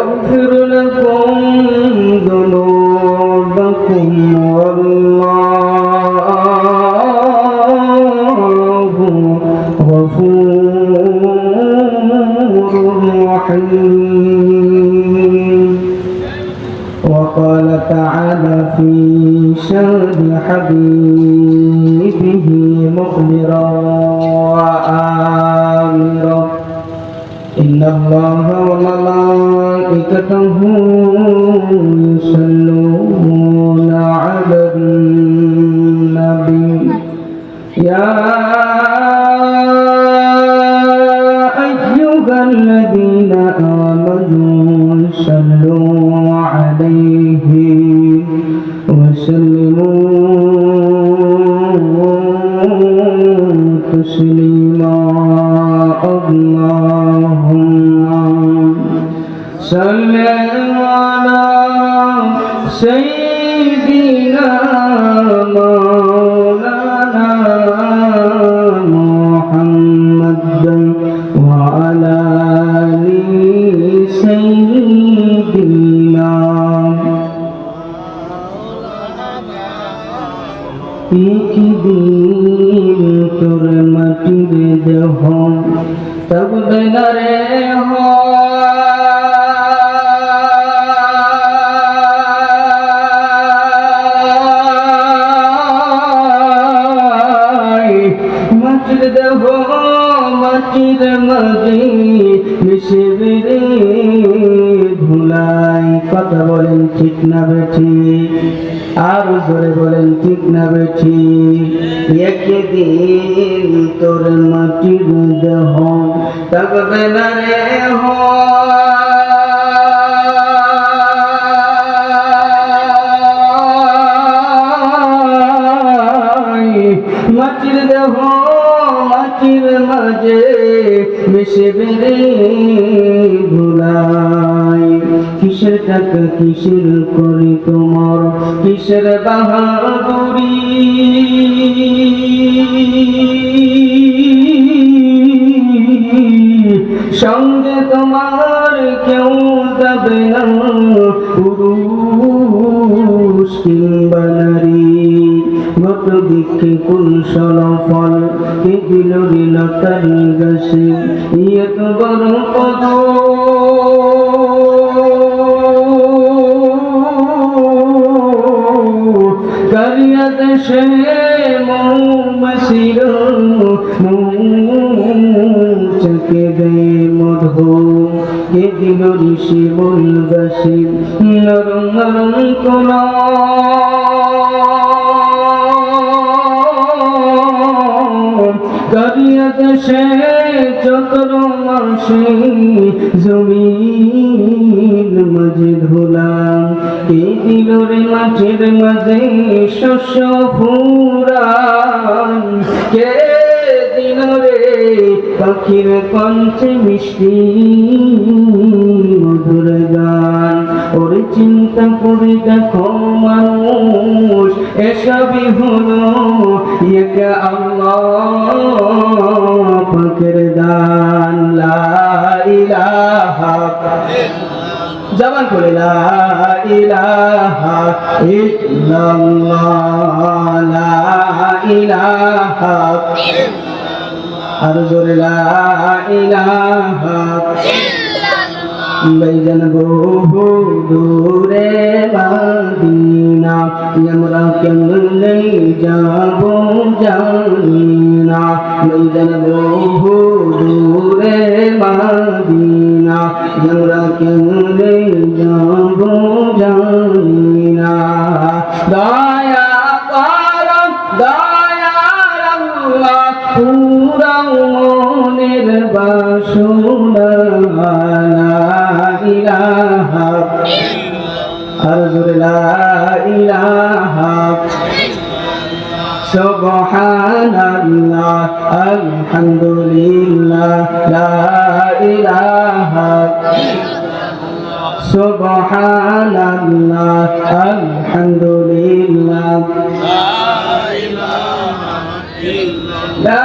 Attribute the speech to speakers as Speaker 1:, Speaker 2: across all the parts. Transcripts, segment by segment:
Speaker 1: ويغفر لكم ذنوبكم والله غفور رحيم. وقال تعالى في شأن حبيبه مخبرا وآمرا إن الله وملائكته يصلون على النبي يا أيها الذين آمنوا صلوا عليه وسلموا تسليما. اللهم صل على سيدنا مولانا محمد وعلى آل سيدنا एक दिन তোর মাটির দেহ তব বেনারে মাটির দেহ মাটির মাঝে মিশবে রে ধুলাই। কথা বলেন ঠিক না বেঠিক? আর জোরে বলেন ঠিক না বেঠিক? একদিন তোর মাটির দেহ থাকবে না রে মাটির দেহ মাটির মাঝে মিশবে রে ধুলাই। কিসের টাকা কিসের করে তোমার কিসের বাহাদুরি সঙ্গে তোমার কেউ যাবে না পুরুষ কিংবা নারী। গত দিকে কুলসল ফল কে দিল লতারি গাছে এত বড় পদ কারিয়া দেশে মৌমাছির চকে দেয় মধু কে দিল ঋষি বল গাছে নরম নরম কোনা কারিয়া দেশে চতুর মাসে জমির মাঝে ধুলাম কে দিল রে মাঠের মাঝে শস্য ফুরান কে দিল রে পাখির কণ্ঠে মিষ্টি মধুর গান। ওরে চিন্তা করে দেখো মানুষ এসবই হলো এক আল্লাহ পাকের দান। লা ইলাহা জবান করে লা ইলাহা ইল্লাল্লাহ লা ইলাহা আর জোরে লা ইলাহা ভাইজান বহু দূরে মদিনা আমরা কেমনে যাব জানি না। ভাইজান বহু দূরে মদিনা আমরা কেমনে যাব জানি না। দয়া কর দয়ার আল্লাহ পুরাও মনের বাসনা লা ইলাহা সুবহানাল্লাহ আলহামদুলিল্লাহ লা ইলাহা সুবহানাল্লাহ আলহামদুলিল্লাহ লা ইলাহা ইল্লাল্লাহ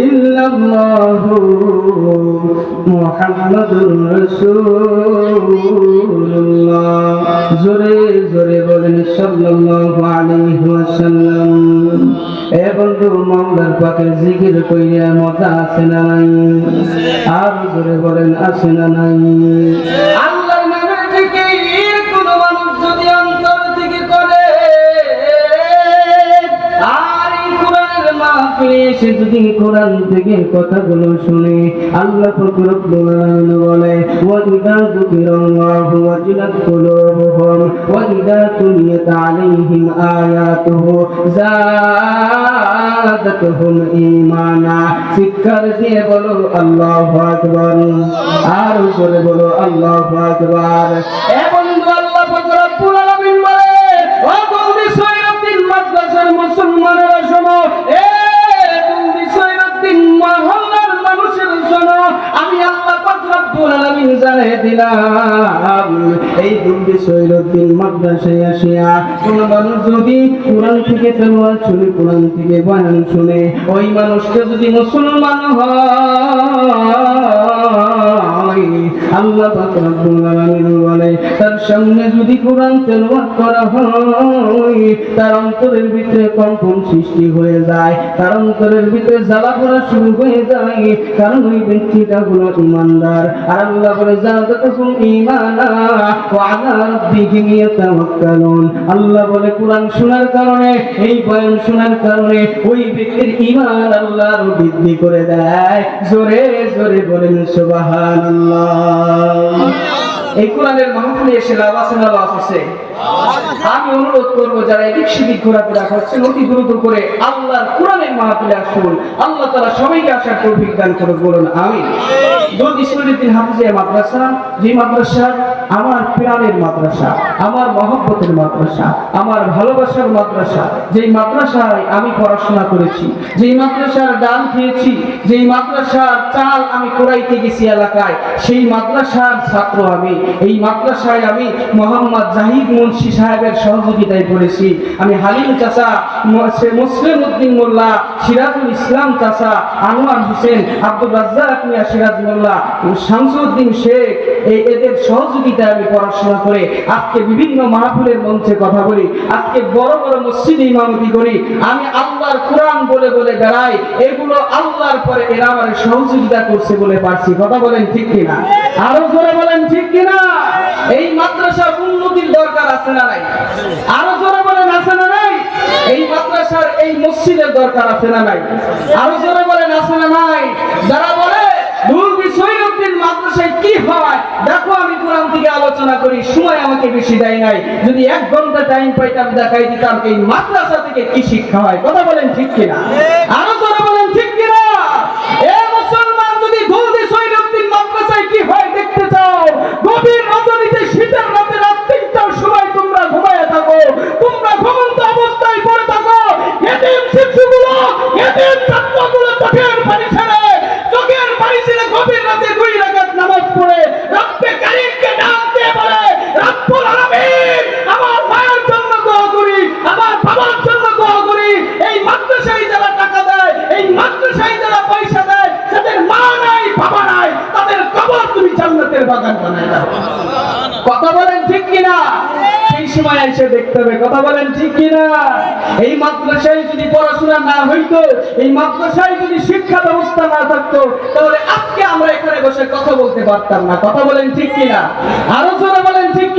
Speaker 1: ইল্লাল্লাহু মুহাম্মাদুর রাসূলুল্লাহ। জোরে জোরে বলেন সাল্লাল্লাহু আলাইহি ওয়াসাল্লাম। এ বন্ধু, মাওলার পাকের জিকির কইরা মজা আছে না নাই? আর জোরে বলেন আছে না নাই? আল্লাহর নামের জিকির কোন মানুষ যদি অন্তর থেকে করে, আর এই কোরআনের মাহফিলে এসে যদি কোরআন থেকে কথাগুলো শুনে, আল্লাহ পাক রব্বুল আলামিন বলে, ওয়া ইযা যুকিরাল্লাহু ওয়াজিলাত কুলুবুহুম ওয়া ইযা তুলিয়াত আলাইহিম আয়াতুহু যাদাতুহুম ঈমানা। চিৎকার দিয়ে বলো আল্লাহু আকবার, আর জোরে বলো আল্লাহু আকবার। এ বন্ধু, আল্লাহ পাক রব্বুল আলামিন বলে, ও বন্ধু সৈয়দুদ্দিন মাদ্রাসার মুসলমানেরা শোনো, এ বন্ধু সৈয়দুদ্দিন মহল্লার মানুষের শোনো, আমি আল্লাহ পাক রব্বুল আলামিন জানিয়ে দিলাম, এই বন্ধু সৈয়দুদ্দিন মাদ্রাসায় আসিয়া কোন মানুষ যদি কোরআন থেকে তেলাওয়াত শুনে, কোরআন থেকে বয়ান শুনে, ওই মানুষটা যদি মুসলমান হয়, আল্লাহ পাক রব্বুল আলামিন বলে, তার সামনে যদি কোরআন তেলাওয়াত করা হয়, তার অন্তরের ভিতরে কম্পন সৃষ্টি হয়ে যায়, তার অন্তরের ভিতরে জ্বালা পোড়া শুরু হয়ে যায়, কারণ ওই ব্যক্তিটা হলো ঈমানদার। আর আল্লাহ বলে, যাদাতুহুম ঈমানা ওয়া আলা রাব্বিহিম ইয়াতাওয়াক্কালুন। আল্লাহ বলে, কোরআন শোনার কারণে, এই বয়ান শোনার কারণে ওই ব্যক্তির ঈমান আল্লাহ আরো বৃদ্ধি করে দেয়। জোরে জোরে বলেন সুবহানাল্লাহ। এই কোরআনের মাহফিলে এসে লাভ আছে না লস আছে? আমি অনুরোধ করবো, যারা এদিক সেদিক ঘোরাফেরা করছেন, অতি দ্রুত করে আল্লাহর কোরআনের মাহফিলে আসুন। আল্লাহ তাআলা সবাইকে আসার তৌফিক দান করুন, বলুন আমিন। দরদি সৈয়দুদ্দিন হাফিজিয়া মাদ্রাসা, যে মাদ্রাসা আমার প্রাণের মাদ্রাসা, আমার মহব্বতের মাদ্রাসা, আমার ভালোবাসার মাদ্রাসা, যেই মাদ্রাসায় আমি পড়াশোনা করেছি, যেই মাদ্রাসার ডাল খেয়েছি, যেই মাদ্রাসার চাল আমি কুড়াইতে গেছি এলাকায়, সেই মাদ্রাসার ছাত্র আমি। এই মাদ্রাসায় আমি মোহাম্মদ জাহিদ মুন্সি সাহেবের সহযোগিতায় পড়েছি। আমি হালিম চাচা, মুসলিম উদ্দিন মোল্লা, সিরাজুল ইসলাম চাচা, আনোয়ার হোসেন, আব্দুল রাজ্জাক মিয়া সিরাজ মোল্লা, শামসুদ্দিন শেখ, এদের সহযোগিতায় আমি পড়াশোনা করে আজকে বিভিন্ন মাহফিলের মঞ্চে কথা বলি, আজকে বড় বড় মসজিদে ইমামতি করি। আমি আল্লাহর কোরআন বলে বলে বেড়াই, এগুলো আল্লাহর পরে এরা আমার সহযোগিতা করছে বলে পারছি। কথা বলেন ঠিক কিনা? আরো জোরে বলেন ঠিক কিনা? এই মাদ্রাসার উন্নতির দরকার আছে না নাই? আরো জোরে বলেন আছে না নাই? এই মাদ্রাসার এই মসজিদের দরকার আছে না নাই? আরো জোরে বলেন আছে না নাই? যারা বলে দরদি সৈয়দুদ্দিন মাদ্রাসায় কি হয়, দেখো আমি কোরআন থেকে আলোচনা করি, সময় আমাকে বেশি দেয় নাই, যদি 1 ঘন্টা টাইম পাইতাম দেখাই দিতাম এই মাদ্রাসা থেকে কি শিক্ষা হয়। কথা বলেন ঠিক কিনা? আরো জোরে বলেন ঠিক কিনা? এ মুসলমান, যদি দরদি সৈয়দুদ্দিন মাদ্রাসায় কি হয় দেখতে চাও, গভীর রজনীতে শীতের রাতে রাত 3টার সময় তোমরা ঘুমায় থাকো, তোমরা ঘুমন্ত অবস্থায় পড়ে থাকো, এতিম শিশুগুলো, এতিম ছাত্রগুলো চোখের পানি ছেড়ে, চোখের পানি ছেড়ে গভীর রাতে 2 রাকাত নামাজ পড়ে রব্বে কারীমকে ডাক দিয়ে বলে, রব্বুল আলামিন, আমার মায়ের জন্য দোয়া করি, আমার বাবার জন্য দোয়া করি। এই মাদ্রাসায় যারা টাকা দেয়, এই মাদ্রাসায় যারা পয়সা দেয়, যাদের মা নাই বাবা নাই, তাদের কবর তুমি জান্নাতের বাগান বানায় দাও। কথা বলেন ঠিক কিনা? সেই সময় এসে দেখতে হবে। কথা বলেন ঠিক কিনা? এই মাদ্রাসায় যদি পড়াশোনা না হইতো, এই মাদ্রাসায় যদি শিক্ষা ব্যবস্থা না থাকতো, তাহলে আজকে আমরা এখানে বসে কথা বলতে পারতাম না। কথা বলেন ঠিক কিনা? আরো জোরে বলেন ঠিক।